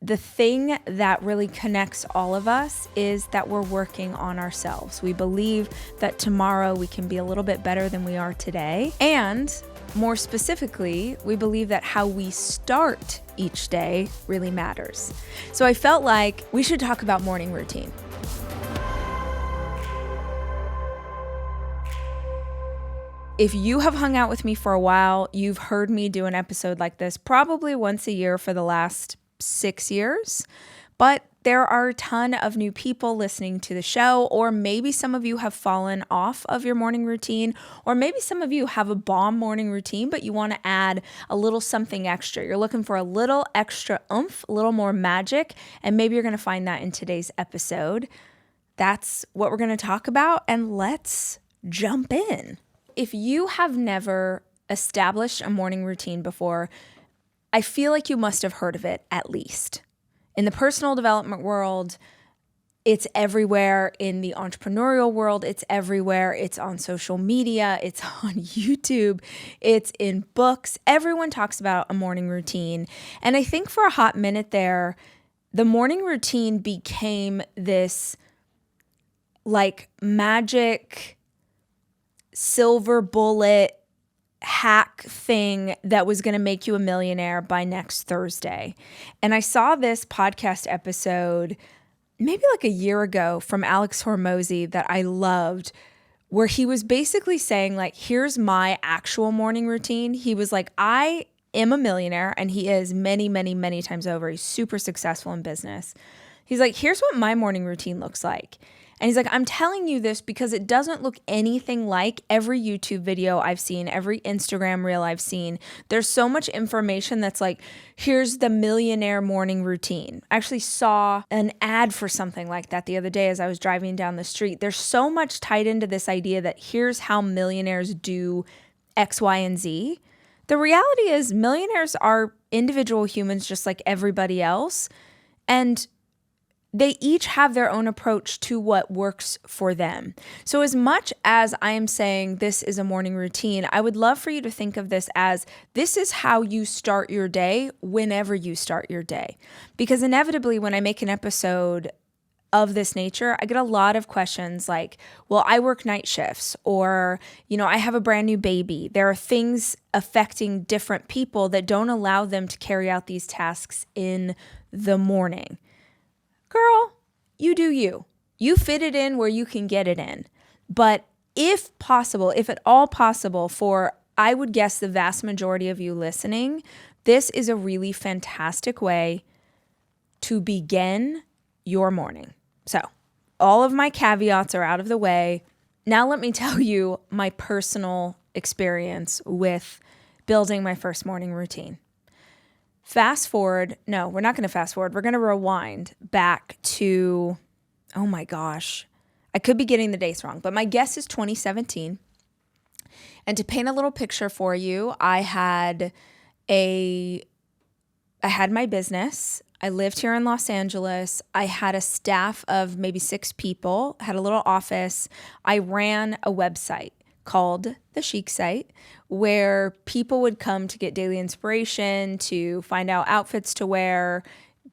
the thing that really connects all of us is that we're working on ourselves. We believe that tomorrow we can be a little bit better than we are today. And more specifically, we believe that how we start each day really matters. So I felt like we should talk about morning routine. If you have hung out with me for a while, you've heard me do an episode like this probably once a year for the last 6 years. But there are a ton of new people listening to the show, or maybe some of you have fallen off of your morning routine, or maybe some of you have a bomb morning routine, but you want to add a little something extra. You're looking for a little extra oomph, a little more magic, and maybe you're going to find that in today's episode. That's what we're going to talk about, and let's jump in. If you have never established a morning routine before, I feel like you must have heard of it at least. In the personal development world, it's everywhere. In the entrepreneurial world, it's everywhere. It's on social media. It's on YouTube. It's in books. Everyone talks about a morning routine. And I think for a hot minute there, the morning routine became this like magic silver bullet hack thing that was going to make you a millionaire by next Thursday. And I saw this podcast episode maybe like a year ago from Alex Hormozy that I loved, where he was basically saying like, here's my actual morning routine. He was like, I am a millionaire, and he is many, many, many times over. He's super successful in business. He's like, here's what my morning routine looks like. And he's like, I'm telling you this because it doesn't look anything like every YouTube video I've seen, every Instagram reel I've seen. There's so much information that's like, here's the millionaire morning routine. I actually saw an ad for something like that the other day as I was driving down the street. There's so much tied into this idea that here's how millionaires do X, Y, and Z. The reality is millionaires are individual humans just like everybody else. And they each have their own approach to what works for them. So as much as I am saying this is a morning routine, I would love for you to think of this as this is how you start your day whenever you start your day. Because inevitably when I make an episode of this nature, I get a lot of questions like, well, I work night shifts, or, I have a brand new baby. There are things affecting different people that don't allow them to carry out these tasks in the morning. Girl, you do you. You fit it in where you can get it in. But if possible, if at all possible, for I would guess the vast majority of you listening, this is a really fantastic way to begin your morning. So all of my caveats are out of the way. Now let me tell you my personal experience with building my first morning routine. Fast forward. No, we're not going to fast forward. We're going to rewind back to, oh my gosh, I could be getting the dates wrong, but my guess is 2017. And to paint a little picture for you, I had my business. I lived here in Los Angeles. I had a staff of maybe 6 people, had a little office. I ran a website called The Chic Site, where people would come to get daily inspiration, to find out outfits to wear,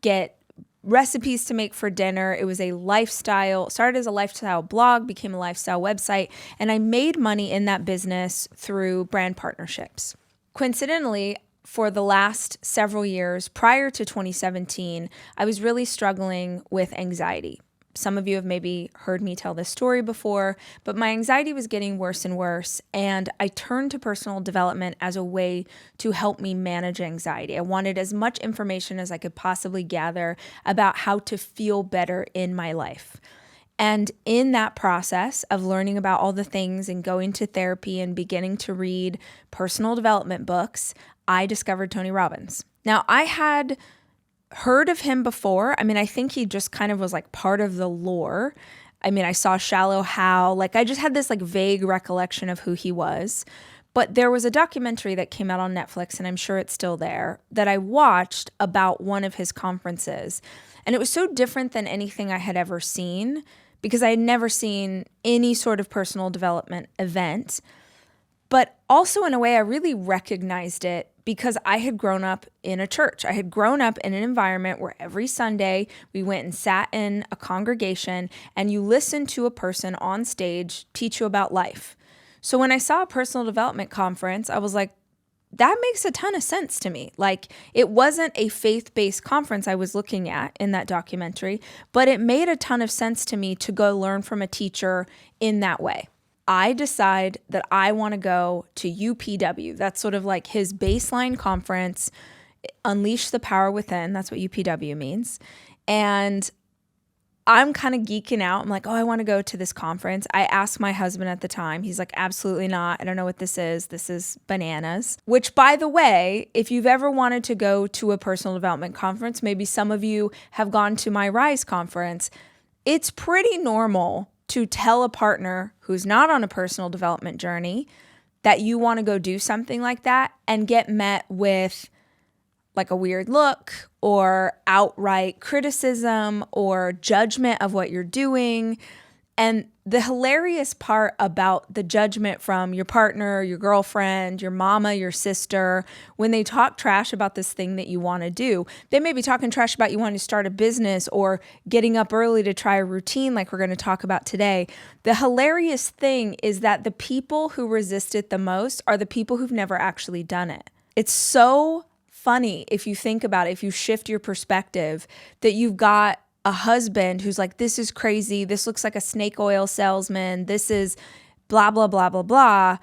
get recipes to make for dinner. It was a lifestyle, started as a lifestyle blog, became a lifestyle website, and I made money in that business through brand partnerships. Coincidentally, for the last several years prior to 2017, I was really struggling with anxiety. Some of you have maybe heard me tell this story before, but my anxiety was getting worse and worse, and I turned to personal development as a way to help me manage anxiety. I wanted as much information as I could possibly gather about how to feel better in my life. And in that process of learning about all the things and going to therapy and beginning to read personal development books, I discovered Tony Robbins. Now, I had heard of him before. I mean, I think he just kind of was like part of the lore. I mean, I saw Shallow Hal. Like, I just had this like vague recollection of who he was. But there was a documentary that came out on Netflix, and I'm sure it's still there, that I watched about one of his conferences. And it was so different than anything I had ever seen because I had never seen any sort of personal development event. But also in a way, I really recognized it because I had grown up in a church. I had grown up in an environment where every Sunday we went and sat in a congregation and you listened to a person on stage teach you about life. So when I saw a personal development conference, I was like, that makes a ton of sense to me. Like, it wasn't a faith-based conference I was looking at in that documentary, but it made a ton of sense to me to go learn from a teacher in that way. I decide that I want to go to UPW. That's sort of like his baseline conference, Unleash the Power Within. That's what UPW means. And I'm kind of geeking out. I'm like, oh, I want to go to this conference. I asked my husband at the time. He's like, absolutely not. I don't know what this is. This is bananas. Which, by the way, if you've ever wanted to go to a personal development conference, maybe some of you have gone to my Rise conference, it's pretty normal to tell a partner who's not on a personal development journey that you want to go do something like that and get met with like a weird look or outright criticism or judgment of what you're doing. And the hilarious part about the judgment from your partner, your girlfriend, your mama, your sister, when they talk trash about this thing that you want to do, they may be talking trash about you wanting to start a business or getting up early to try a routine like we're going to talk about today. The hilarious thing is that the people who resist it the most are the people who've never actually done it. It's so funny if you think about it, if you shift your perspective, that you've got a husband who's like, this is crazy, this looks like a snake oil salesman, this is blah, blah, blah, blah, blah,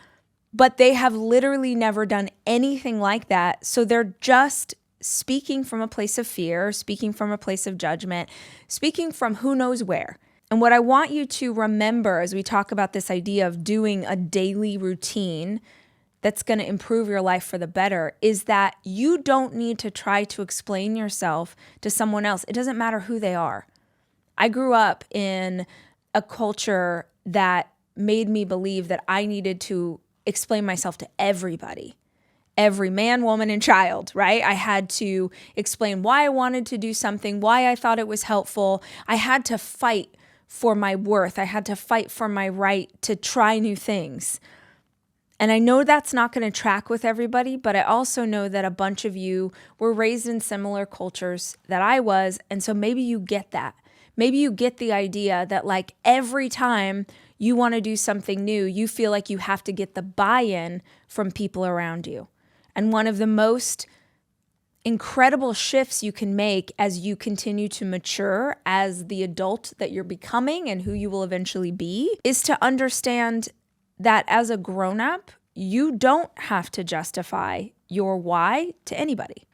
but they have literally never done anything like that. So they're just speaking from a place of fear, speaking from a place of judgment, speaking from who knows where. And what I want you to remember as we talk about this idea of doing a daily routine that's going to improve your life for the better is that you don't need to try to explain yourself to someone else. It doesn't matter who they are. I grew up in a culture that made me believe that I needed to explain myself to everybody, every man, woman, and child, right? I had to explain why I wanted to do something, why I thought it was helpful. I had to fight for my worth. I had to fight for my right to try new things. And I know that's not going to track with everybody, but I also know that a bunch of you were raised in similar cultures that I was. And so maybe you get that. Maybe you get the idea that like every time you want to do something new, you feel like you have to get the buy-in from people around you. And one of the most incredible shifts you can make as you continue to mature as the adult that you're becoming and who you will eventually be is to understand that as a grown-up, you don't have to justify your why to anybody.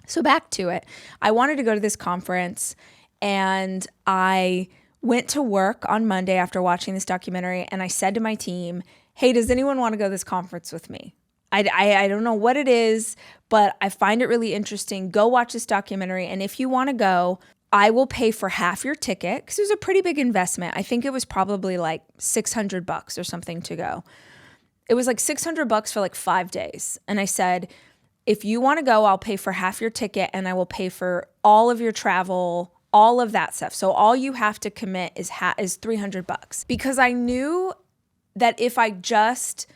So back to it. I wanted to go to this conference and I went to work on Monday after watching this documentary and I said to my team, hey, does anyone want to go to this conference with me? I don't know what it is, but I find it really interesting. Go watch this documentary. And if you want to go, I will pay for half your ticket because it was a pretty big investment. I think it was probably like $600 or something to go. It was like $600 for like 5 days. And I said, if you want to go, I'll pay for half your ticket and I will pay for all of your travel, all of that stuff. So all you have to commit is $300 because I knew that if I just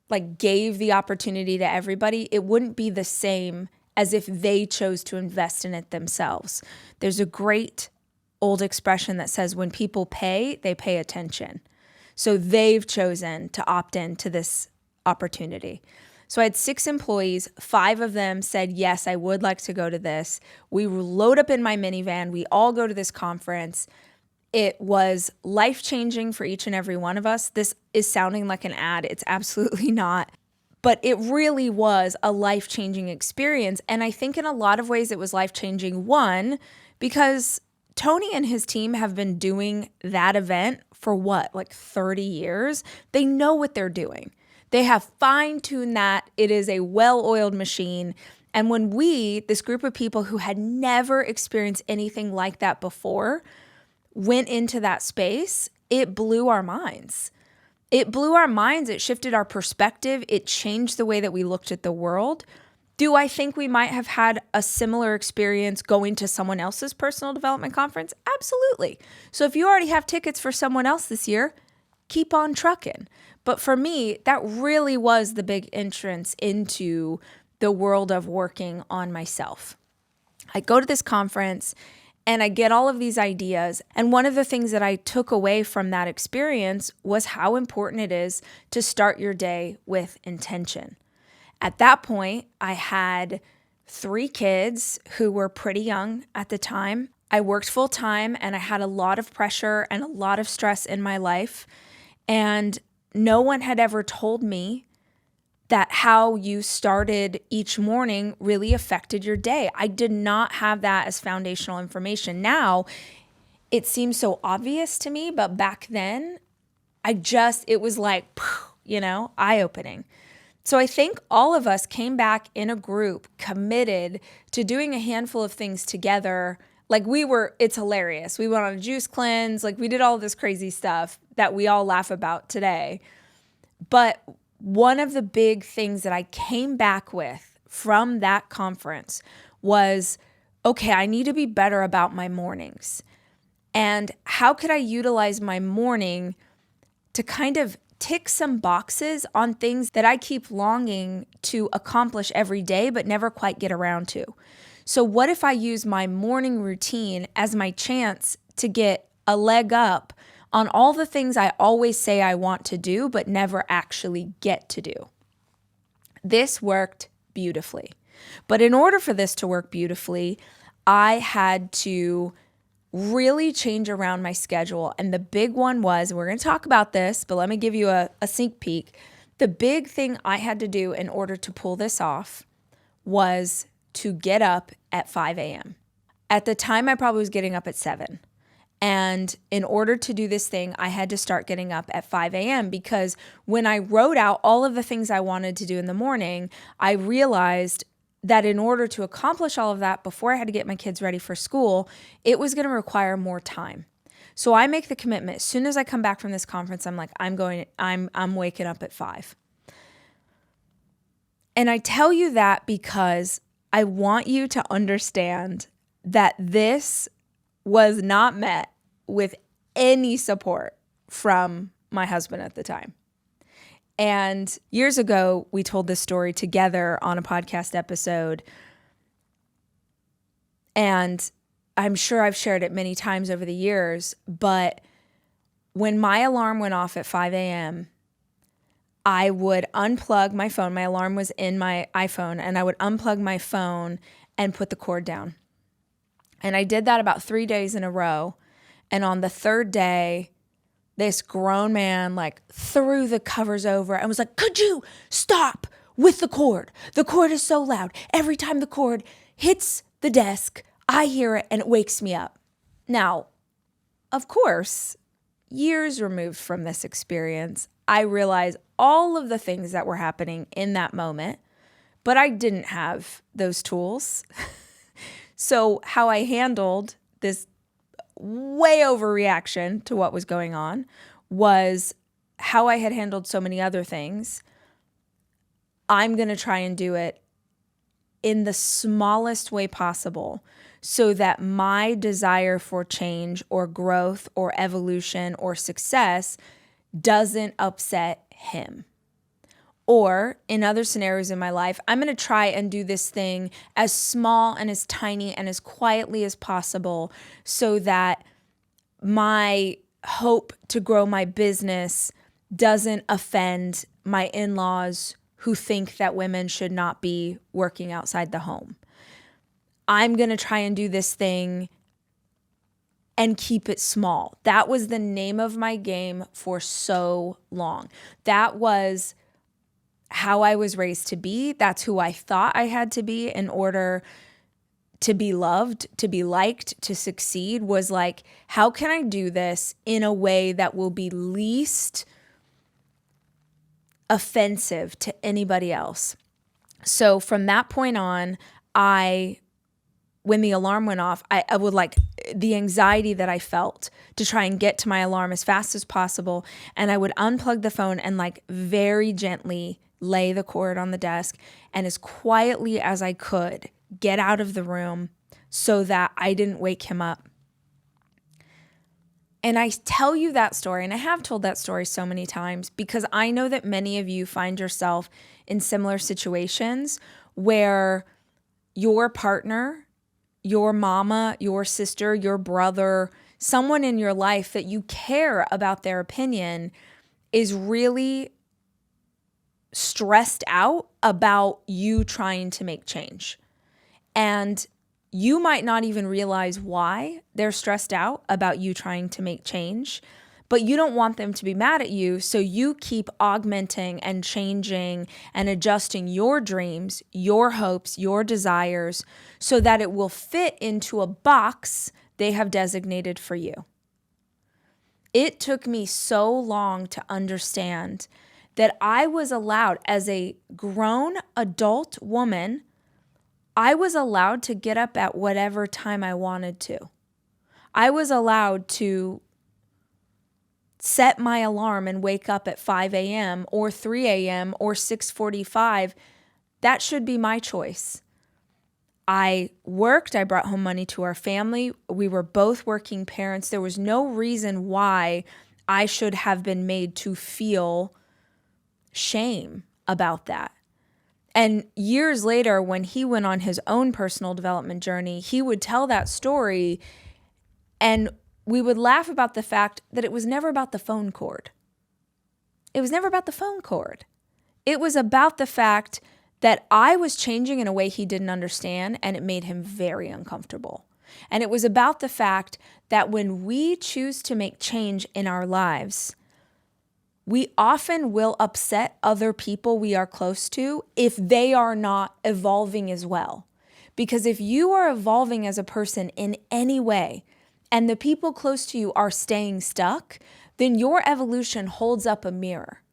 like gave the opportunity to everybody, it wouldn't be the same as if they chose to invest in it themselves. There's a great old expression that says when people pay, they pay attention. So they've chosen to opt in to this opportunity. So I had 6 employees. 5 of them said, yes, I would like to go to this. We load up in my minivan. We all go to this conference. It was life-changing for each and every one of us. This is sounding like an ad. It's absolutely not. But it really was a life-changing experience. And I think in a lot of ways it was life-changing. One, because Tony and his team have been doing that event for what, like 30 years? They know what they're doing. They have fine-tuned that. It is a well-oiled machine. And when we, this group of people who had never experienced anything like that before, went into that space, it blew our minds. It blew our minds. It shifted our perspective. It changed the way that we looked at the world. Do I think we might have had a similar experience going to someone else's personal development conference? Absolutely. So if you already have tickets for someone else this year, keep on trucking. But for me, that really was the big entrance into the world of working on myself. I go to this conference and I get all of these ideas. And one of the things that I took away from that experience was how important it is to start your day with intention. At that point, I had 3 kids who were pretty young at the time. I worked full time and I had a lot of pressure and a lot of stress in my life. And no one had ever told me that how you started each morning really affected your day. I did not have that as foundational information. Now, it seems so obvious to me, but back then, it was like, eye-opening. So I think all of us came back in a group committed to doing a handful of things together. It's hilarious. We went on a juice cleanse, we did all this crazy stuff that we all laugh about today. But one of the big things that I came back with from that conference was, okay, I need to be better about my mornings. And how could I utilize my morning to kind of tick some boxes on things that I keep longing to accomplish every day, but never quite get around to? So what if I use my morning routine as my chance to get a leg up on all the things I always say I want to do, but never actually get to do? This worked beautifully. But in order for this to work beautifully, I had to really change around my schedule. And the big one was, we're going to talk about this, but let me give you a sneak peek. The big thing I had to do in order to pull this off was to get up at 5 a.m. At the time, I probably was getting up at 7. And in order to do this thing, I had to start getting up at 5 a.m. because when I wrote out all of the things I wanted to do in the morning, I realized that in order to accomplish all of that before I had to get my kids ready for school, it was going to require more time. So I make the commitment. As soon as I come back from this conference, I'm like, I'm waking up at 5. And I tell you that because I want you to understand that this was not met with any support from my husband at the time. And years ago, we told this story together on a podcast episode. And I'm sure I've shared it many times over the years, but when my alarm went off at 5 a.m., I would unplug my phone. My alarm was in my iPhone, and I would unplug my phone and put the cord down. And I did that about 3 days in a row. And on the 3rd day, this grown man threw the covers over and was like, "Could you stop with the cord? The cord is so loud. Every time the cord hits the desk, I hear it and it wakes me up." Now, of course, years removed from this experience, I realize all of the things that were happening in that moment, but I didn't have those tools. So how I handled this way overreaction to what was going on was how I had handled so many other things. I'm going to try and do it in the smallest way possible so that my desire for change or growth or evolution or success doesn't upset him. Or in other scenarios in my life, I'm going to try and do this thing as small and as tiny and as quietly as possible so that my hope to grow my business doesn't offend my in-laws who think that women should not be working outside the home. I'm going to try and do this thing and keep it small. That was the name of my game for so long. That was how I was raised to be. That's who I thought I had to be in order to be loved, to be liked, to succeed, was how can I do this in a way that will be least offensive to anybody else? So from that point on, when the alarm went off, I would the anxiety that I felt to try and get to my alarm as fast as possible. And I would unplug the phone and very gently lay the cord on the desk and as quietly as I could get out of the room so that I didn't wake him up. And I tell you that story, and I have told that story so many times because I know that many of you find yourself in similar situations where your partner, your mama, your sister, your brother, someone in your life that you care about their opinion is really stressed out about you trying to make change. And you might not even realize why they're stressed out about you trying to make change, but you don't want them to be mad at you. So you keep augmenting and changing and adjusting your dreams, your hopes, your desires so that it will fit into a box they have designated for you. It took me so long to understand that I was allowed, as a grown adult woman, I was allowed to get up at whatever time I wanted to. I was allowed to set my alarm and wake up at 5 a.m. or 3 a.m. or 6:45. That should be my choice. I worked, I brought home money to our family. We were both working parents. There was no reason why I should have been made to feel shame about that. And years later, when he went on his own personal development journey, he would tell that story and we would laugh about the fact that it was never about the phone cord. It was never about the phone cord. It was about the fact that I was changing in a way he didn't understand, and it made him very uncomfortable. And it was about the fact that when we choose to make change in our lives, we often will upset other people we are close to if they are not evolving as well. Because if you are evolving as a person in any way, and the people close to you are staying stuck, then your evolution holds up a mirror.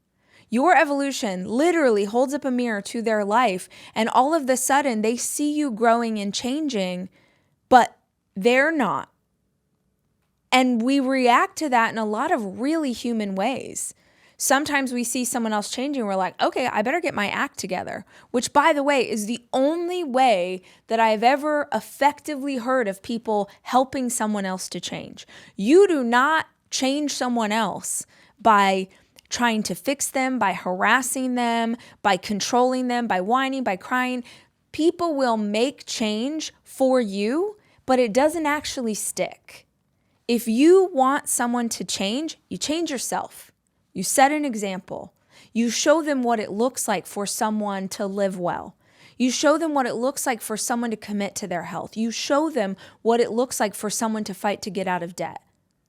Your evolution literally holds up a mirror to their life, and all of a sudden they see you growing and changing, but they're not. And we react to that in a lot of really human ways. Sometimes we see someone else changing, we're like, okay, I better get my act together, which, by the way, is the only way that I've ever effectively heard of people helping someone else to change. You do not change someone else by trying to fix them, by harassing them, by controlling them, by whining, by crying. People will make change for you, but it doesn't actually stick. If you want someone to change, you change yourself. You set an example. You show them what it looks like for someone to live well. You show them what it looks like for someone to commit to their health. You show them what it looks like for someone to fight to get out of debt.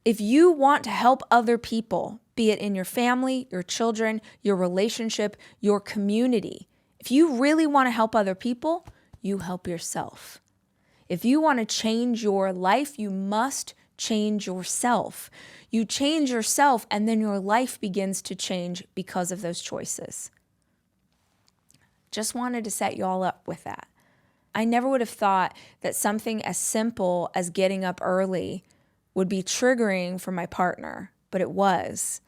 If you want to help other people, be it in your family, your children, your relationship, your community, if you really want to help other people, you help yourself. If you want to change your life, you must change yourself. You change yourself, and then your life begins to change because of those choices. Just wanted to set you all up with that. I never would have thought that something as simple as getting up early would be triggering for my partner, but it was.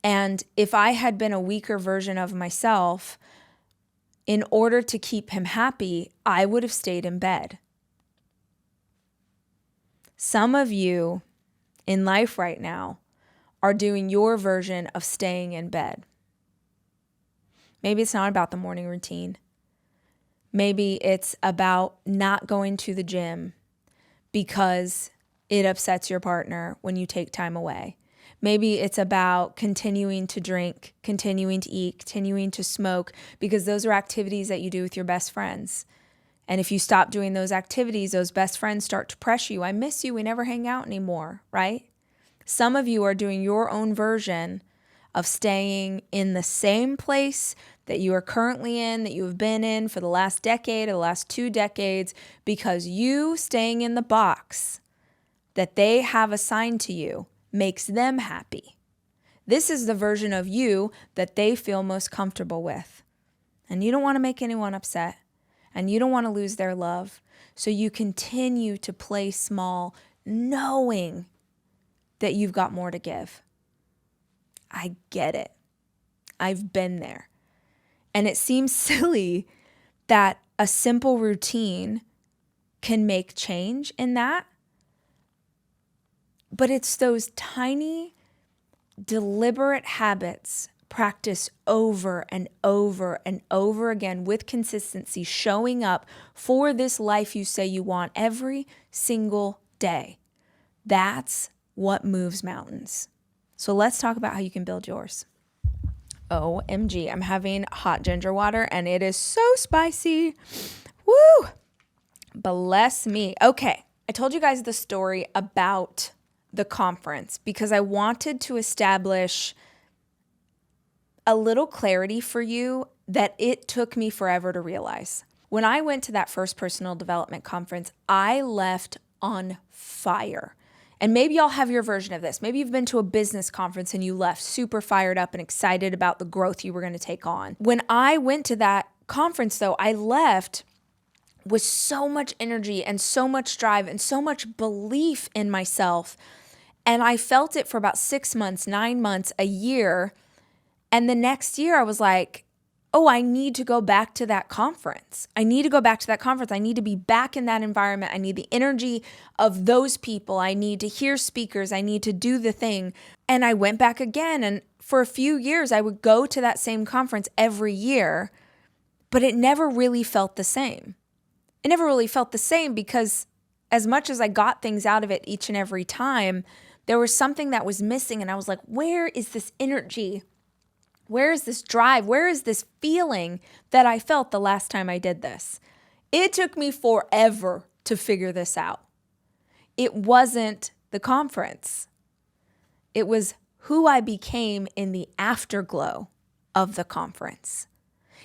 And if I had been a weaker version of myself, in order to keep him happy, I would have stayed in bed. Some of you in life right now are doing your version of staying in bed. Maybe it's not about the morning routine. Maybe it's about not going to the gym because it upsets your partner when you take time away. Maybe it's about continuing to drink, continuing to eat, continuing to smoke, because those are activities that you do with your best friends. And if you stop doing those activities, those best friends start to pressure you. I miss you. We never hang out anymore, right? Some of you are doing your own version of staying in the same place that you are currently in, that you have been in for the last decade or the last 2 decades, because you staying in the box that they have assigned to you makes them happy. This is the version of you that they feel most comfortable with. And you don't want to make anyone upset. And you don't want to lose their love. So you continue to play small, knowing that you've got more to give. I get it. I've been there. And it seems silly that a simple routine can make change in that. But it's those tiny, deliberate habits practice over and over and over again with consistency, showing up for this life you say you want every single day. That's what moves mountains. So let's talk about how you can build yours. OMG, I'm having hot ginger water and it is so spicy. Woo! Bless me. Okay, I told you guys the story about the conference because I wanted to establish a little clarity for you that it took me forever to realize. When I went to that first personal development conference, I left on fire. And maybe y'all have your version of this. Maybe you've been to a business conference and you left super fired up and excited about the growth you were going to take on. When I went to that conference, though, I left with so much energy and so much drive and so much belief in myself. And I felt it for about 6 months, 9 months, a year. And the next year I was like, oh, I need to go back to that conference. I need to go back to that conference. I need to be back in that environment. I need the energy of those people. I need to hear speakers. I need to do the thing. And I went back again. And for a few years, I would go to that same conference every year, but it never really felt the same. It never really felt the same because as much as I got things out of it each and every time, there was something that was missing. And I was like, where is this energy? Where is this drive? Where is this feeling that I felt the last time I did this? It took me forever to figure this out. It wasn't the conference. It was who I became in the afterglow of the conference.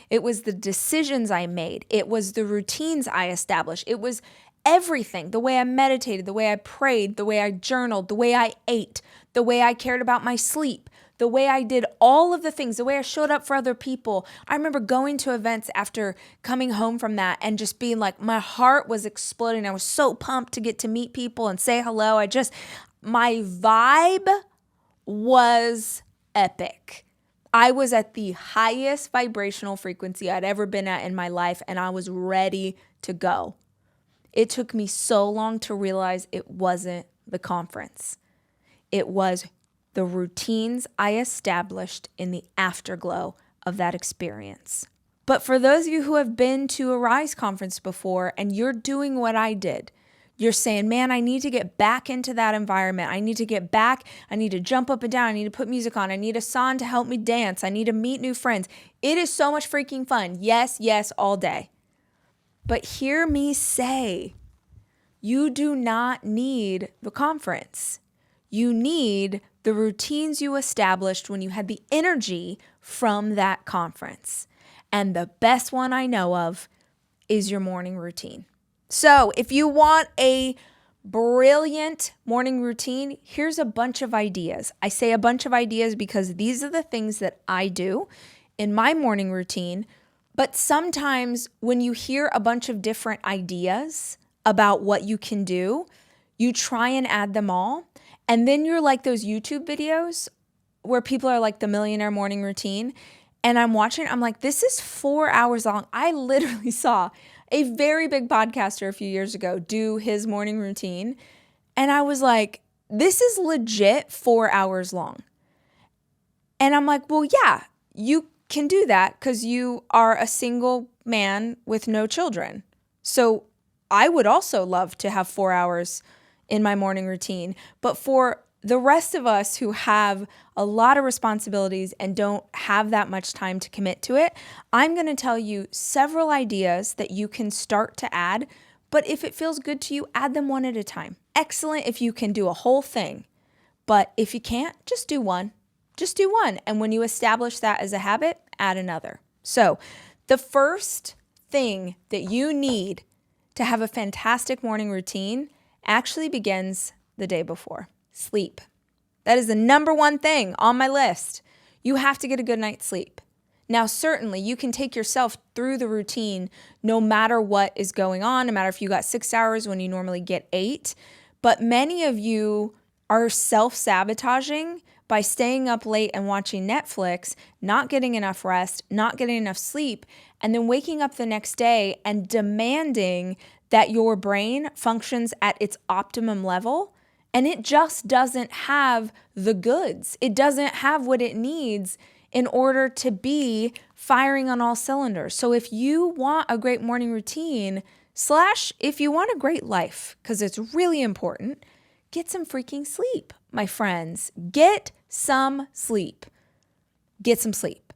It was the decisions I made. It was the routines I established. It was everything, the way I meditated, the way I prayed, the way I journaled, the way I ate, the way I cared about my sleep, the way I did all of the things, the way I showed up for other people. I remember going to events after coming home from that and just being like, my heart was exploding. I was so pumped to get to meet people and say hello. My vibe was epic. I was at the highest vibrational frequency I'd ever been at in my life, and I was ready to go. It took me so long to realize it wasn't the conference. It was the routines I established in the afterglow of that experience. But for those of you who have been to a Rise conference before and you're doing what I did, you're saying, man, I need to get back into that environment. I need to get back. I need to jump up and down. I need to put music on. I need a song to help me dance. I need to meet new friends. It is so much freaking fun. Yes, yes, all day. But hear me say, you do not need the conference. You need the routines you established when you had the energy from that conference. And the best one I know of is your morning routine. So if you want a brilliant morning routine, here's a bunch of ideas. I say a bunch of ideas because these are the things that I do in my morning routine. But sometimes when you hear a bunch of different ideas about what you can do, you try and add them all. And then you're like those YouTube videos where people are like the millionaire morning routine. And I'm watching, I'm like, this is 4 hours long. I literally saw a very big podcaster a few years ago do his morning routine. And I was like, this is legit 4 hours long. And I'm like, well, yeah, you can do that because you are a single man with no children. So I would also love to have 4 hours in my morning routine. But for the rest of us who have a lot of responsibilities and don't have that much time to commit to it, I'm going to tell you several ideas that you can start to add. But if it feels good to you, add them one at a time. Excellent if you can do a whole thing. But if you can't, just do one. Just do one. And when you establish that as a habit, add another. So the first thing that you need to have a fantastic morning routine actually begins the day before. Sleep. That is the number one thing on my list. You have to get a good night's sleep. Now, certainly you can take yourself through the routine no matter what is going on, no matter if you got 6 hours when you normally get 8. But many of you are self-sabotaging by staying up late and watching Netflix, not getting enough rest, not getting enough sleep, and then waking up the next day and demanding that your brain functions at its optimum level And it just doesn't have the goods. It doesn't have what it needs in order to be firing on all cylinders. So if you want a great morning routine, / if you want a great life, because it's really important, get some freaking sleep, my friends. Get some sleep. Get some sleep.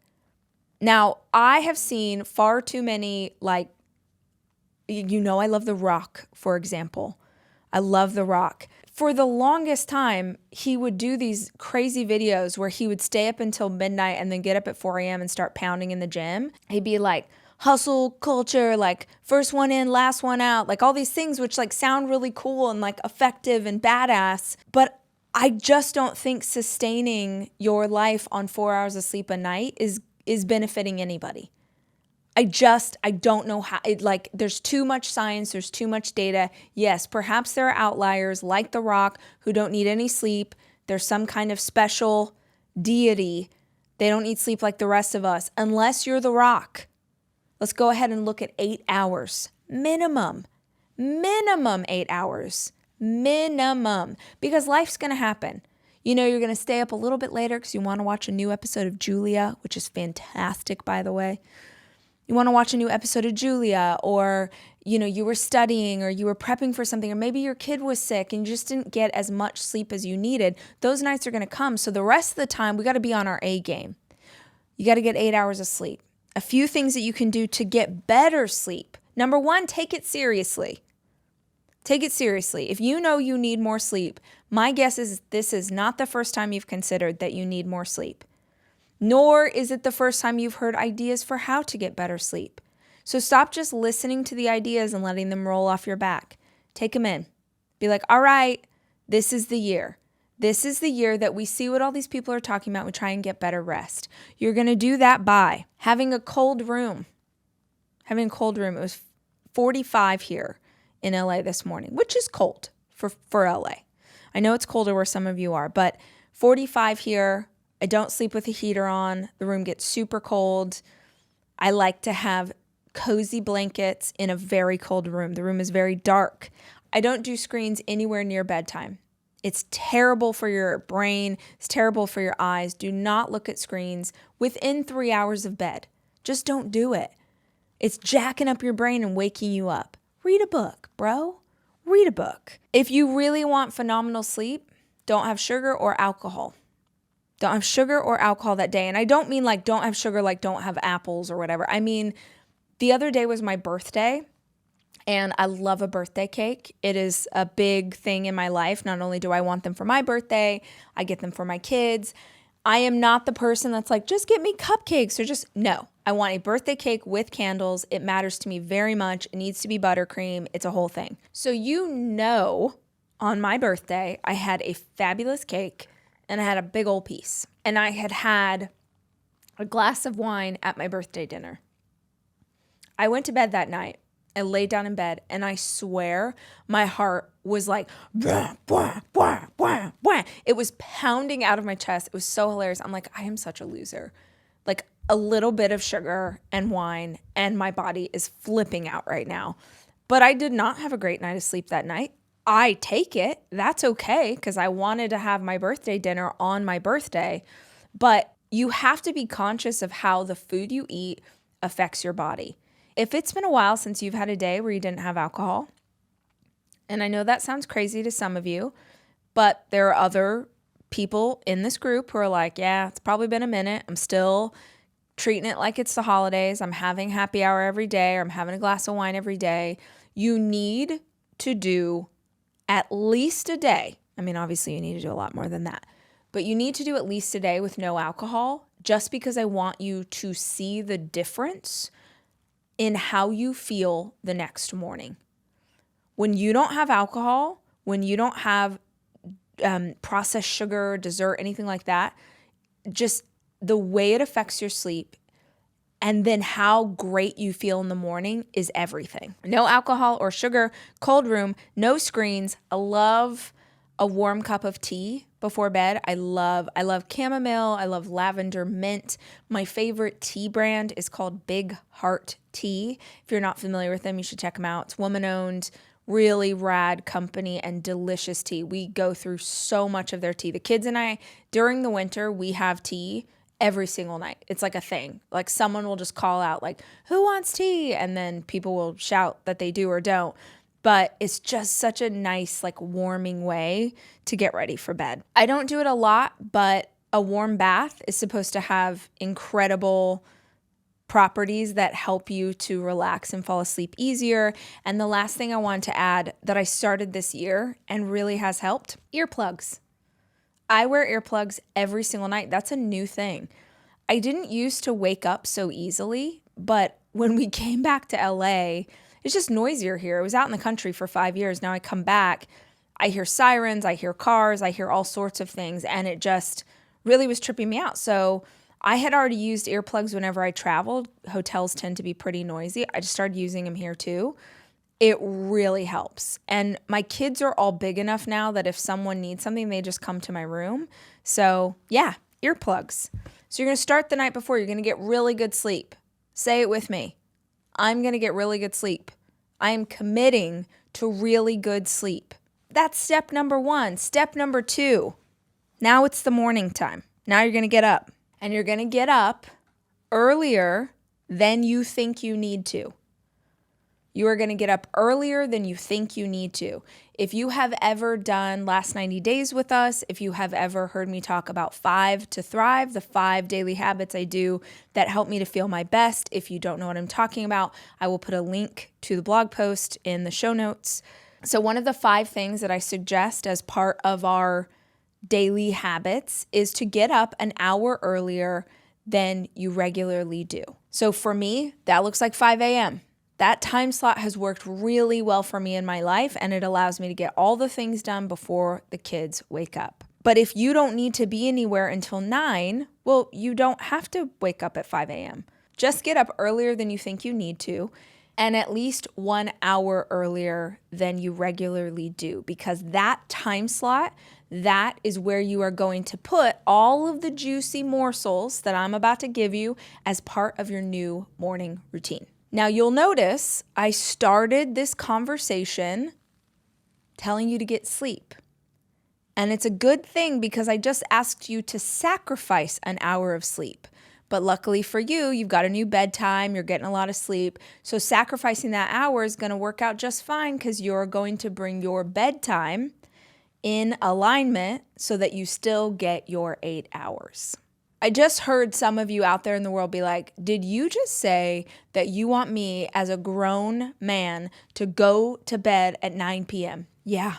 Now, I have seen far too many, I love The Rock, for example. I love The Rock. For the longest time, he would do these crazy videos where he would stay up until midnight and then get up at 4 a.m. and start pounding in the gym. He'd be like, hustle culture, like first one in, last one out, like all these things which like sound really cool and like effective and badass. But I just don't think sustaining your life on 4 hours of sleep a night is benefiting anybody. I don't know how, there's too much science, there's too much data. Yes, perhaps there are outliers like The Rock who don't need any sleep. There's some kind of special deity. They don't need sleep like the rest of us, unless you're The Rock. Let's go ahead and look at 8 hours. Minimum 8 hours. Minimum. Because life's going to happen. You're going to stay up a little bit later because you want to watch a new episode of Julia, which is fantastic, by the way. You want to watch a new episode of Julia, or, you were studying or you were prepping for something, or maybe your kid was sick and you just didn't get as much sleep as you needed. Those nights are going to come. So the rest of the time, we got to be on our A game. You got to get 8 hours of sleep. A few things that you can do to get better sleep. Number one, take it seriously. Take it seriously. If you know you need more sleep, my guess is this is not the first time you've considered that you need more sleep. Nor is it the first time you've heard ideas for how to get better sleep. So stop just listening to the ideas and letting them roll off your back. Take them in. Be like, all right, this is the year. This is the year that we see what all these people are talking about. We try and get better rest. You're going to do that by having a cold room. Having a cold room. It was 45 here in LA this morning, which is cold for LA. I know it's colder where some of you are, but 45 here. I don't sleep with the heater on. The room gets super cold. I like to have cozy blankets in a very cold room. The room is very dark. I don't do screens anywhere near bedtime. It's terrible for your brain. It's terrible for your eyes. Do not look at screens within 3 hours of bed. Just don't do it. It's jacking up your brain and waking you up. Read a book, bro. Read a book. If you really want phenomenal sleep, don't have sugar or alcohol. Don't have sugar or alcohol that day. And I don't mean like don't have sugar, like don't have apples or whatever. I mean, the other day was my birthday, and I love a birthday cake. It is a big thing in my life. Not only do I want them for my birthday, I get them for my kids. I am not the person that's like, just get me cupcakes or no. I want a birthday cake with candles. It matters to me very much. It needs to be buttercream. It's a whole thing. So on my birthday, I had a fabulous cake. And I had a big old piece. And I had a glass of wine at my birthday dinner. I went to bed that night. I laid down in bed, and I swear my heart was like, blah, blah, blah, blah, blah. It was pounding out of my chest. It was so hilarious. I'm like, I am such a loser. Like a little bit of sugar and wine, and my body is flipping out right now. But I did not have a great night of sleep that night. I take it. That's okay, because I wanted to have my birthday dinner on my birthday. But you have to be conscious of how the food you eat affects your body. If it's been a while since you've had a day where you didn't have alcohol, and I know that sounds crazy to some of you, but there are other people in this group who are like, yeah, it's probably been a minute. I'm still treating it like it's the holidays. I'm having happy hour every day, or I'm having a glass of wine every day. You need to do at least a day. I mean, obviously you need to do a lot more than that, but you need to do at least a day with no alcohol, just because I want you to see the difference in how you feel the next morning. When you don't have alcohol, when you don't have processed sugar, dessert, anything like that, just the way it affects your sleep and then how great you feel in the morning is everything. No alcohol or sugar, cold room, no screens. I love a warm cup of tea before bed. I love chamomile. I love lavender mint. My favorite tea brand is called Big Heart Tea. If you're not familiar with them, you should check them out. It's woman-owned, really rad company and delicious tea. We go through so much of their tea. The kids and I, during the winter, we have tea every single night. It's like a thing. Like someone will just call out like, who wants tea? And then people will shout that they do or don't. But it's just such a nice, like warming way to get ready for bed. I don't do it a lot, but a warm bath is supposed to have incredible properties that help you to relax and fall asleep easier. And the last thing I want to add that I started this year and really has helped, earplugs. I wear earplugs every single night. That's a new thing. I didn't used to wake up so easily, but when we came back to LA, it's just noisier here. I was out in the country for 5 years. Now I come back, I hear sirens, I hear cars, I hear all sorts of things, and it just really was tripping me out. So I had already used earplugs whenever I traveled. Hotels tend to be pretty noisy. I just started using them here too. It really helps. And my kids are all big enough now that if someone needs something, they just come to my room. So yeah, earplugs. So you're going to start the night before. You're going to get really good sleep. Say it with me. I'm going to get really good sleep. I am committing to really good sleep. That's step number 1. Step number 2. Now it's the morning time. Now you're going to get up. And you're going to get up earlier than you think you need to. You are going to get up earlier than you think you need to. If you have ever done Last 90 Days with us, if you have ever heard me talk about 5 to Thrive, the 5 daily habits I do that help me to feel my best, if you don't know what I'm talking about, I will put a link to the blog post in the show notes. So one of the 5 things that I suggest as part of our daily habits is to get up an hour earlier than you regularly do. So for me, that looks like 5 a.m. That time slot has worked really well for me in my life, and it allows me to get all the things done before the kids wake up. But if you don't need to be anywhere until 9, well, you don't have to wake up at 5 a.m. Just get up earlier than you think you need to, and at least 1 hour earlier than you regularly do, because that time slot, that is where you are going to put all of the juicy morsels that I'm about to give you as part of your new morning routine. Now you'll notice I started this conversation telling you to get sleep. And it's a good thing because I just asked you to sacrifice an hour of sleep. But luckily for you, you've got a new bedtime, you're getting a lot of sleep. So sacrificing that hour is going to work out just fine because you're going to bring your bedtime in alignment so that you still get your 8 hours. I just heard some of you out there in the world be like, did you just say that you want me as a grown man to go to bed at 9 p.m.? Yeah,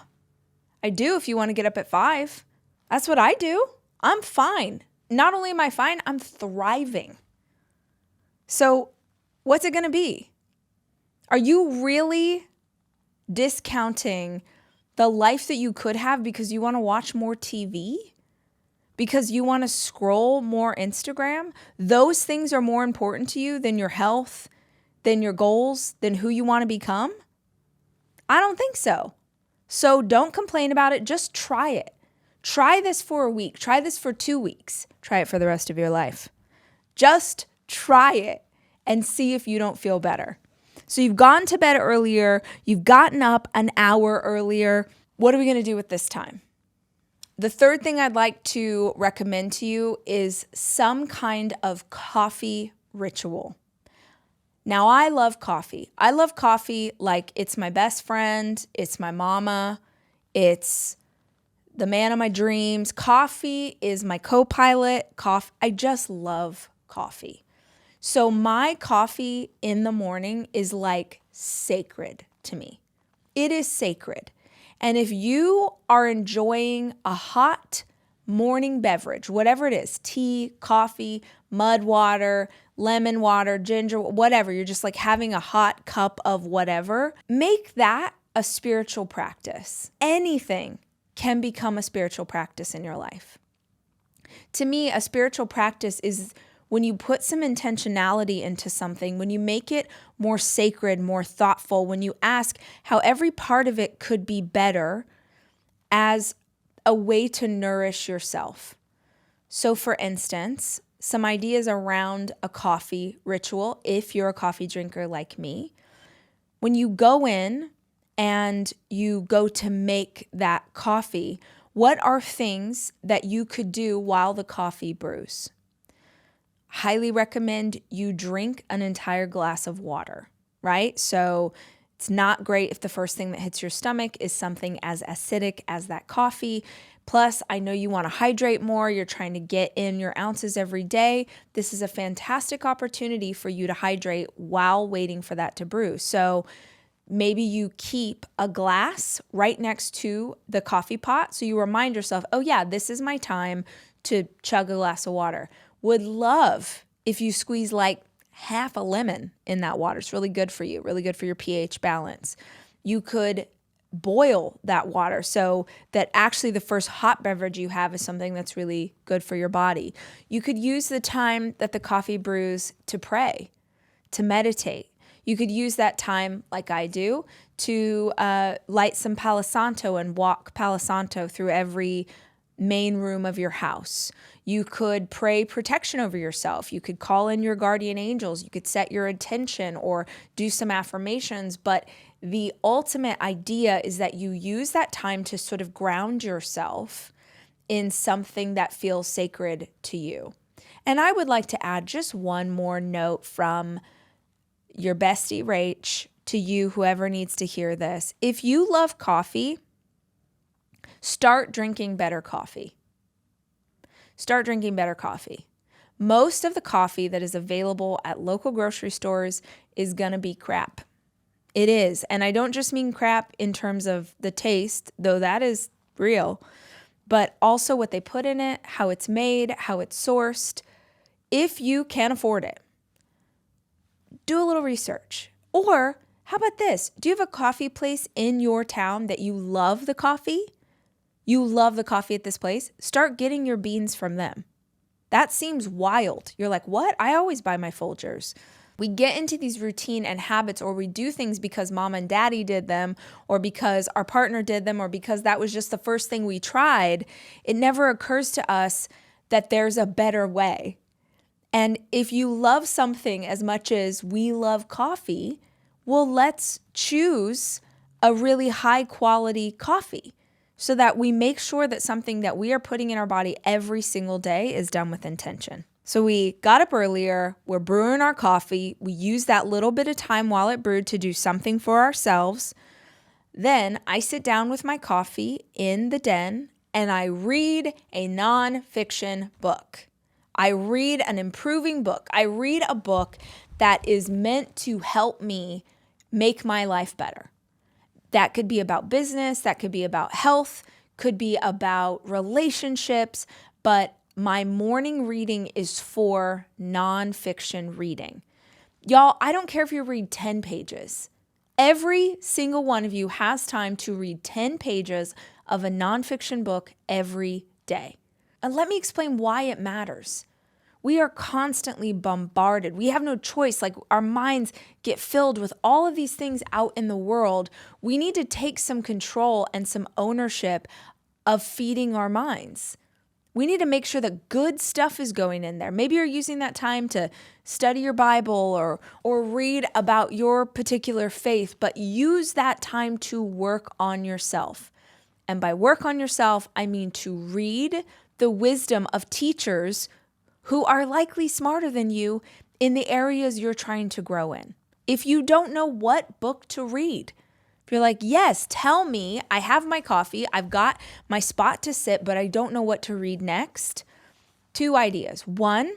I do if you want to get up at 5. That's what I do. I'm fine. Not only am I fine, I'm thriving. So what's it going to be? Are you really discounting the life that you could have because you want to watch more TV? Because you want to scroll more Instagram? Those things are more important to you than your health, than your goals, than who you want to become? I don't think so. So don't complain about it. Just try it. Try this for a week. Try this for 2 weeks. Try it for the rest of your life. Just try it and see if you don't feel better. So you've gone to bed earlier. You've gotten up an hour earlier. What are we going to do with this time? The third thing I'd like to recommend to you is some kind of coffee ritual. Now, I love coffee. I love coffee like it's my best friend, it's my mama, it's the man of my dreams. Coffee is my co-pilot. I just love coffee. So my coffee in the morning is like sacred to me. It is sacred. And if you are enjoying a hot morning beverage, whatever it is, tea, coffee, mud water, lemon water, ginger, whatever, you're just like having a hot cup of whatever, make that a spiritual practice. Anything can become a spiritual practice in your life. To me, a spiritual practice is when you put some intentionality into something, when you make it more sacred, more thoughtful, when you ask how every part of it could be better as a way to nourish yourself. So for instance, some ideas around a coffee ritual, if you're a coffee drinker like me, when you go in and you go to make that coffee, what are things that you could do while the coffee brews? Highly recommend you drink an entire glass of water, right? So it's not great if the first thing that hits your stomach is something as acidic as that coffee. Plus, I know you want to hydrate more. You're trying to get in your ounces every day. This is a fantastic opportunity for you to hydrate while waiting for that to brew. So maybe you keep a glass right next to the coffee pot so you remind yourself, oh yeah, this is my time to chug a glass of water. Would love if you squeeze like half a lemon in that water. It's really good for you, really good for your pH balance. You could boil that water so that actually the first hot beverage you have is something that's really good for your body. You could use the time that the coffee brews to pray, to meditate. You could use that time, like I do, to light some Palo Santo and walk Palo Santo through every main room of your house. You could pray protection over yourself. You could call in your guardian angels. You could set your intention or do some affirmations. But the ultimate idea is that you use that time to sort of ground yourself in something that feels sacred to you. And I would like to add just one more note from your bestie Rach to you, whoever needs to hear this. If you love coffee, start drinking better coffee. Start drinking better coffee. Most of the coffee that is available at local grocery stores is going to be crap. It is. And I don't just mean crap in terms of the taste, though that is real, but also what they put in it, how it's made, how it's sourced. If you can afford it, do a little research. Or how about this? Do you have a coffee place in your town that you love the coffee? You love the coffee at this place? Start getting your beans from them. That seems wild. You're like, what? I always buy my Folgers. We get into these routine and habits, or we do things because mom and daddy did them, or because our partner did them, or because that was just the first thing we tried. It never occurs to us that there's a better way. And if you love something as much as we love coffee, well, let's choose a really high quality coffee so that we make sure that something that we are putting in our body every single day is done with intention. So we got up earlier, we're brewing our coffee, we use that little bit of time while it brewed to do something for ourselves. Then I sit down with my coffee in the den and I read a nonfiction book. I read an improving book. I read a book that is meant to help me make my life better. That could be about business, that could be about health, could be about relationships, but my morning reading is for nonfiction reading. Y'all, I don't care if you read 10 pages. Every single one of you has time to read 10 pages of a nonfiction book every day. And let me explain why it matters. We are constantly bombarded. We have no choice. Like, our minds get filled with all of these things out in the world. We need to take some control and some ownership of feeding our minds. We need to make sure that good stuff is going in there. Maybe you're using that time to study your Bible or read about your particular faith, but use that time to work on yourself. And by work on yourself, I mean to read the wisdom of teachers who are likely smarter than you in the areas you're trying to grow in. If you don't know what book to read, if you're like, yes, tell me, I have my coffee, I've got my spot to sit, but I don't know what to read next. 2 ideas. 1,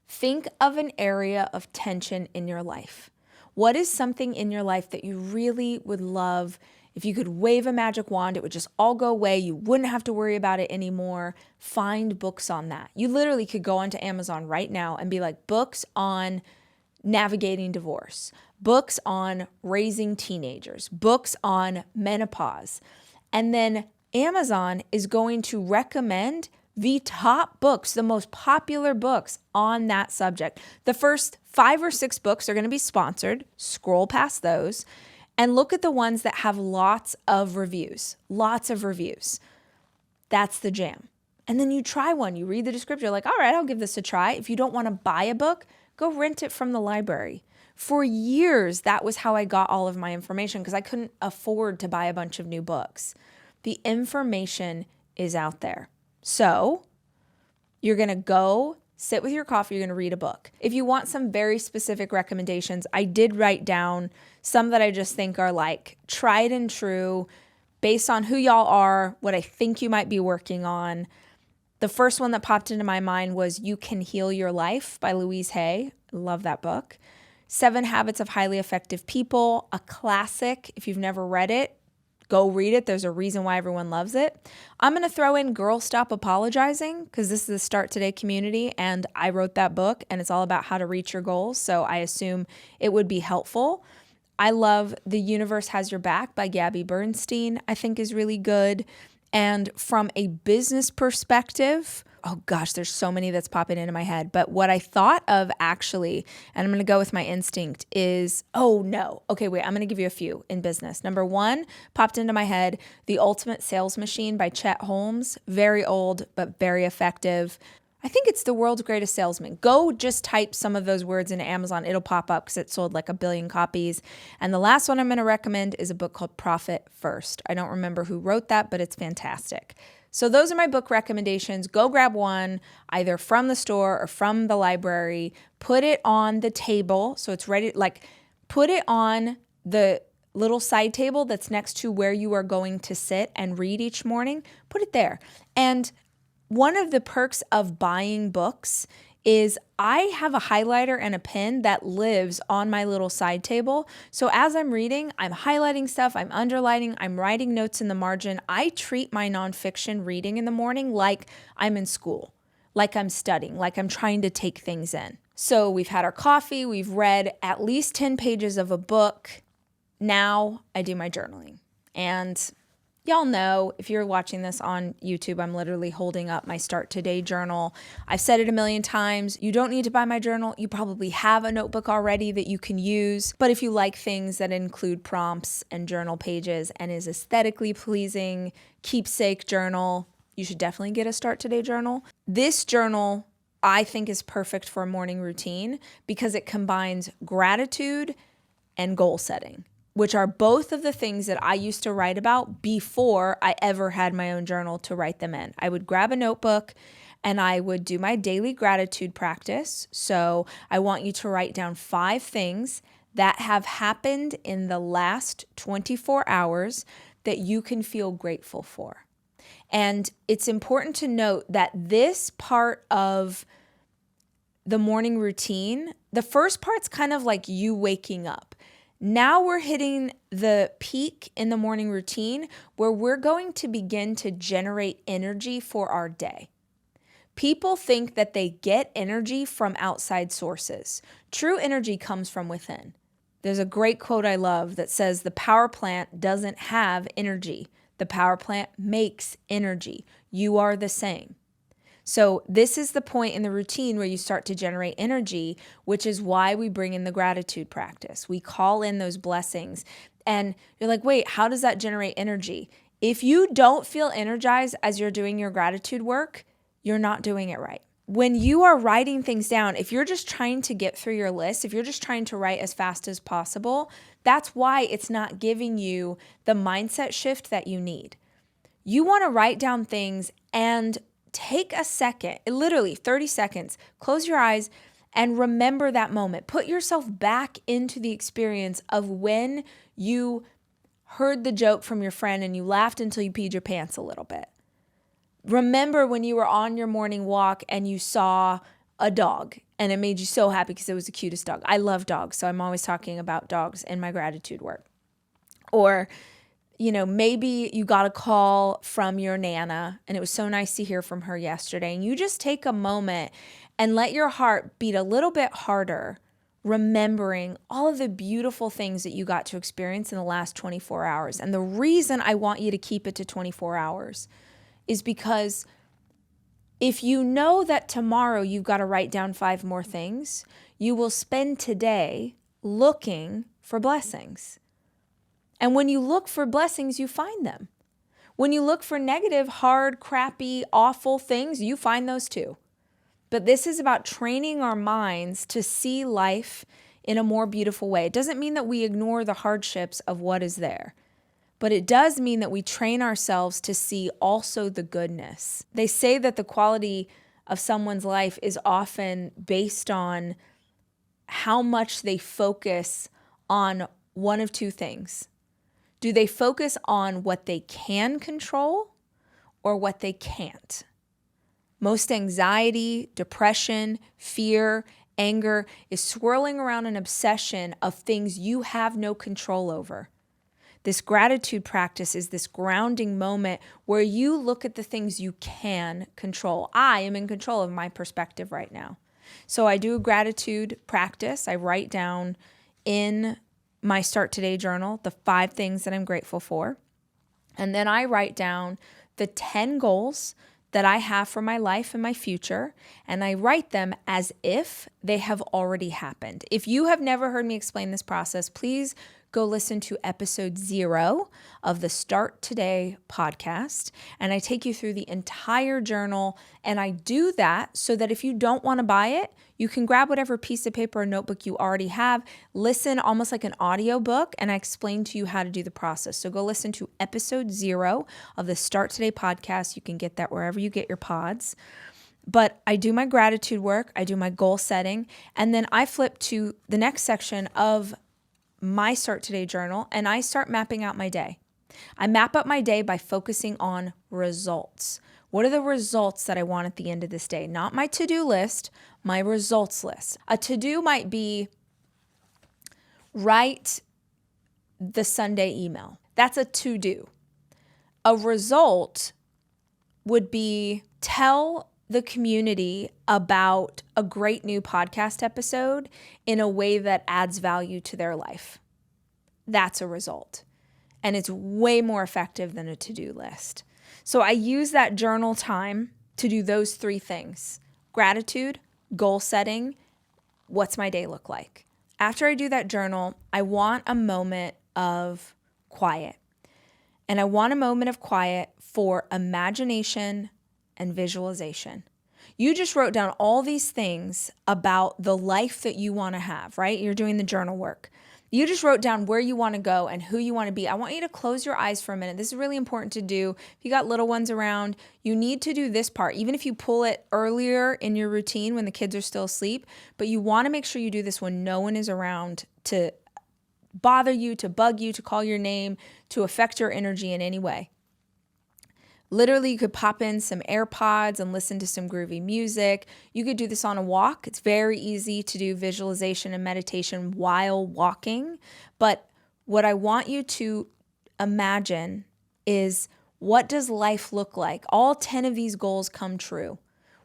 think of an area of tension in your life. What is something in your life that you really would love? If you could wave a magic wand, it would just all go away. You wouldn't have to worry about it anymore. Find books on that. You literally could go onto Amazon right now and be like, books on navigating divorce, books on raising teenagers, books on menopause. And then Amazon is going to recommend the top books, the most popular books on that subject. The first 5 or 6 books are going to be sponsored. Scroll past those and look at the ones that have lots of reviews. That's the jam. And then you try one, you read the description, you're like, all right, I'll give this a try. If you don't want to buy a book, go rent it from the library. For years, that was how I got all of my information because I couldn't afford to buy a bunch of new books. The information is out there. So you're going to go sit with your coffee, you're going to read a book. If you want some very specific recommendations, I did write down some that I just think are like tried and true based on who y'all are, what I think you might be working on. The first one that popped into my mind was You Can Heal Your Life by Louise Hay. I love that book. 7 Habits of Highly Effective People, a classic. If you've never read it, go read it. There's a reason why everyone loves it. I'm going to throw in Girl Stop Apologizing because this is the Start Today community and I wrote that book and it's all about how to reach your goals. So I assume it would be helpful. I love The Universe Has Your Back by Gabby Bernstein, I think is really good. And from a business perspective, oh gosh, there's so many that's popping into my head. But what I thought of actually, and I'm going to go with my instinct is, oh no. Okay, wait, I'm going to give you a few in business. Number 1 popped into my head, The Ultimate Sales Machine by Chet Holmes. Very old, but very effective. I think it's The World's Greatest Salesman. Go just type some of those words into Amazon. It'll pop up because it sold like 1 billion copies. And the last one I'm going to recommend is a book called Profit First. I don't remember who wrote that, but it's fantastic. So those are my book recommendations. Go grab one, either from the store or from the library. Put it on the table so it's ready. Like, put it on the little side table that's next to where you are going to sit and read each morning. Put it there. And one of the perks of buying books is I have a highlighter and a pen that lives on my little side table. So as I'm reading, I'm highlighting stuff, I'm underlining, I'm writing notes in the margin. I treat my nonfiction reading in the morning like I'm in school, like I'm studying, like I'm trying to take things in. So we've had our coffee, we've read at least 10 pages of a book. Now I do my journaling. And y'all know, if you're watching this on YouTube, I'm literally holding up my Start Today journal. I've said it a million times. You don't need to buy my journal. You probably have a notebook already that you can use. But if you like things that include prompts and journal pages and is aesthetically pleasing, keepsake journal, you should definitely get a Start Today journal. This journal, I think, is perfect for a morning routine because it combines gratitude and goal setting, which are both of the things that I used to write about before I ever had my own journal to write them in. I would grab a notebook and I would do my daily gratitude practice. So I want you to write down 5 things that have happened in the last 24 hours that you can feel grateful for. And it's important to note that this part of the morning routine, the first part's kind of like you waking up. Now we're hitting the peak in the morning routine where we're going to begin to generate energy for our day. People think that they get energy from outside sources. True energy comes from within. There's a great quote I love that says, "The power plant doesn't have energy. The power plant makes energy. You are the same." So this is the point in the routine where you start to generate energy, which is why we bring in the gratitude practice. We call in those blessings. And you're like, wait, how does that generate energy? If you don't feel energized as you're doing your gratitude work, you're not doing it right. When you are writing things down, if you're just trying to get through your list, if you're just trying to write as fast as possible, that's why it's not giving you the mindset shift that you need. You want to write down things and take a second, literally 30 seconds, close your eyes and remember that moment. Put yourself back into the experience of when you heard the joke from your friend and you laughed until you peed your pants a little bit. Remember when you were on your morning walk and you saw a dog and it made you so happy because it was the cutest dog. I love dogs, so I'm always talking about dogs in my gratitude work. Or maybe you got a call from your Nana and it was so nice to hear from her yesterday. And you just take a moment and let your heart beat a little bit harder, remembering all of the beautiful things that you got to experience in the last 24 hours. And the reason I want you to keep it to 24 hours is because if you know that tomorrow you've got to write down 5 more things, you will spend today looking for blessings. And when you look for blessings, you find them. When you look for negative, hard, crappy, awful things, you find those too. But this is about training our minds to see life in a more beautiful way. It doesn't mean that we ignore the hardships of what is there, but it does mean that we train ourselves to see also the goodness. They say that the quality of someone's life is often based on how much they focus on one of two things. Do they focus on what they can control or what they can't? Most anxiety, depression, fear, anger is swirling around an obsession of things you have no control over. This gratitude practice is this grounding moment where you look at the things you can control. I am in control of my perspective right now. So I do a gratitude practice. I write down in my Start Today journal the 5 things that I'm grateful for. And then I write down the 10 goals that I have for my life and my future, and I write them as if they have already happened. If you have never heard me explain this process, please go listen to episode 0 of the Start Today podcast, and I take you through the entire journal, and I do that so that if you don't want to buy it, you can grab whatever piece of paper or notebook you already have, listen almost like an audio book, and I explain to you how to do the process. So go listen to episode 0 of the Start Today podcast. You can get that wherever you get your pods. But I do my gratitude work, I do my goal setting, and then I flip to the next section of my Start Today journal, and I start mapping out my day. I map out my day by focusing on results. What are the results that I want at the end of this day? Not my to-do list, my results list. A to-do might be write the Sunday email. That's a to-do. A result would be tell the community about a great new podcast episode in a way that adds value to their life. That's a result. And it's way more effective than a to-do list. So I use that journal time to do those 3 things: gratitude, goal setting, what's my day look like. After I do that journal, I want a moment of quiet. And I want a moment of quiet for imagination and visualization. You just wrote down all these things about the life that you want to have, right? You're doing the journal work. You just wrote down where you want to go and who you want to be. I want you to close your eyes for a minute. This is really important to do. If you got little ones around, you need to do this part, even if you pull it earlier in your routine when the kids are still asleep. But you want to make sure you do this when no one is around to bother you, to bug you, to call your name, to affect your energy in any way. Literally, you could pop in some AirPods and listen to some groovy music. You could do this on a walk. It's very easy to do visualization and meditation while walking. But what I want you to imagine is, what does life look like? All 10 of these goals come true.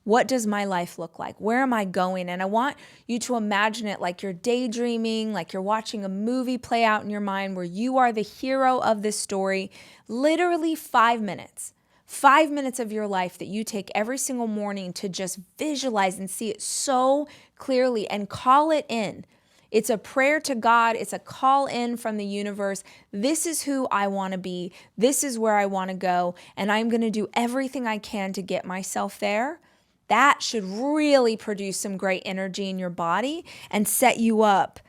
What does my life look like? Where am I going? And I want you to imagine it like you're daydreaming, like you're watching a movie play out in your mind where you are the hero of this story. Literally 5 minutes. 5 minutes of your life that you take every single morning to just visualize and see it so clearly and call it in. It's a prayer to God. It's a call in from the universe. This is who I want to be. This is where I want to go. And I'm going to do everything I can to get myself there. That should really produce some great energy in your body and set you up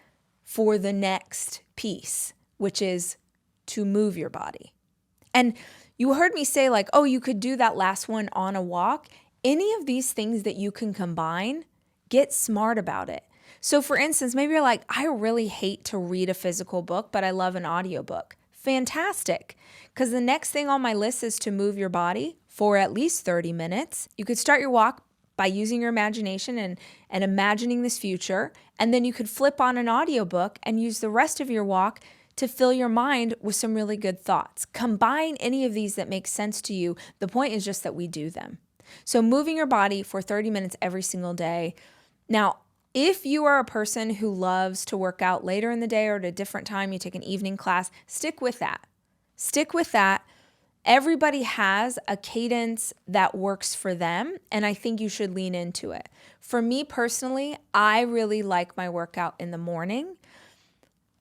for the next piece, which is to move your body. And you heard me say like, oh, you could do that last one on a walk. Any of these things that you can combine, get smart about it. So for instance, maybe you're like, I really hate to read a physical book, but I love an audiobook. Fantastic. Because the next thing on my list is to move your body for at least 30 minutes. You could start your walk by using your imagination and imagining this future. And then you could flip on an audiobook and use the rest of your walk to fill your mind with some really good thoughts. Combine any of these that make sense to you. The point is just that we do them. So moving your body for 30 minutes every single day. Now, if you are a person who loves to work out later in the day or at a different time, you take an evening class, stick with that. Stick with that. Everybody has a cadence that works for them, and I think you should lean into it. For me personally, I really like my workout in the morning.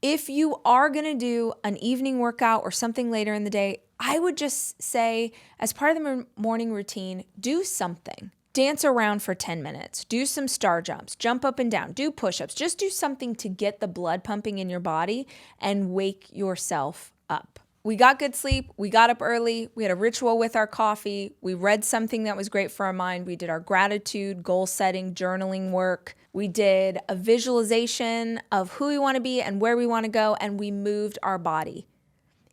If you are going to do an evening workout or something later in the day, I would just say, as part of the morning routine, do something. dance around for 10 minutes, do some star jumps, jump up and down, do push-ups, just do something to get the blood pumping in your body and wake yourself up. We got good sleep. We got up early. We had a ritual with our coffee. We read something that was great for our mind. We did our gratitude, goal setting, journaling work. We did a visualization of who we want to be and where we want to go, and we moved our body.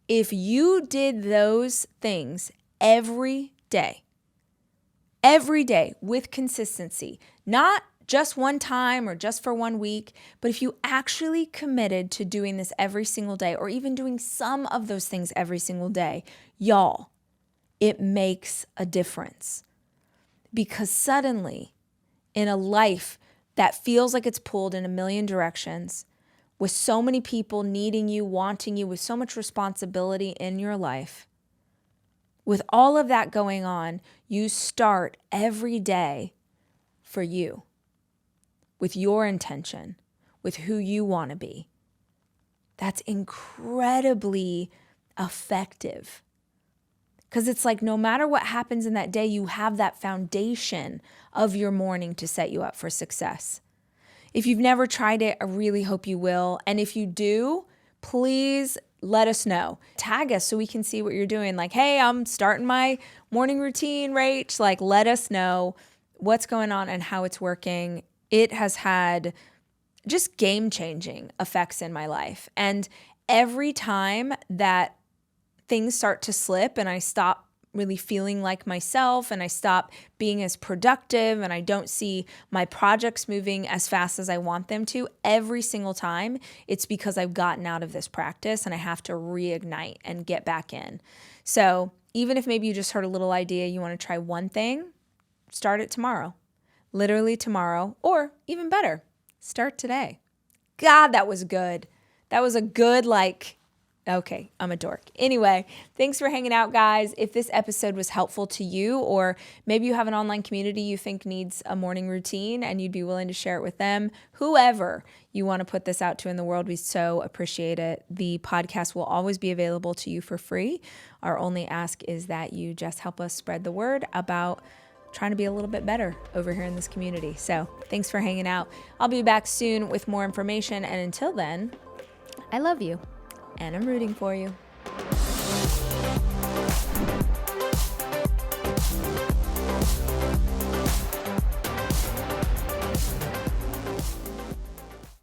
If you did those things every day with consistency, not just one time or just for 1 week, but if you actually committed to doing this every single day or even doing some of those things every single day, y'all, it makes a difference. Because suddenly, in a life that feels like it's pulled in a million directions, with so many people needing you, wanting you, with so much responsibility in your life, with all of that going on, you start every day for you, with your intention, with who you want to be. That's incredibly effective. Because it's like no matter what happens in that day, you have that foundation of your morning to set you up for success. If you've never tried it, I really hope you will. And if you do, please let us know. Tag us so we can see what you're doing. Like, hey, I'm starting my morning routine, Rach. Like, let us know what's going on and how it's working. It has had just game-changing effects in my life. And every time that things start to slip and I stop really feeling like myself and I stop being as productive and I don't see my projects moving as fast as I want them to, every single time, it's because I've gotten out of this practice and I have to reignite and get back in. So even if maybe you just heard a little idea, you want to try one thing, start it tomorrow. Literally tomorrow, or even better, start today. God, that was good. That was a good, okay, I'm a dork. Anyway, thanks for hanging out, guys. If this episode was helpful to you, or maybe you have an online community you think needs a morning routine and you'd be willing to share it with them, whoever you want to put this out to in the world, we so appreciate it. The podcast will always be available to you for free. Our only ask is that you just help us spread the word about trying to be a little bit better over here in this community. So thanks for hanging out. I'll be back soon with more information. And until then, I love you and I'm rooting for you.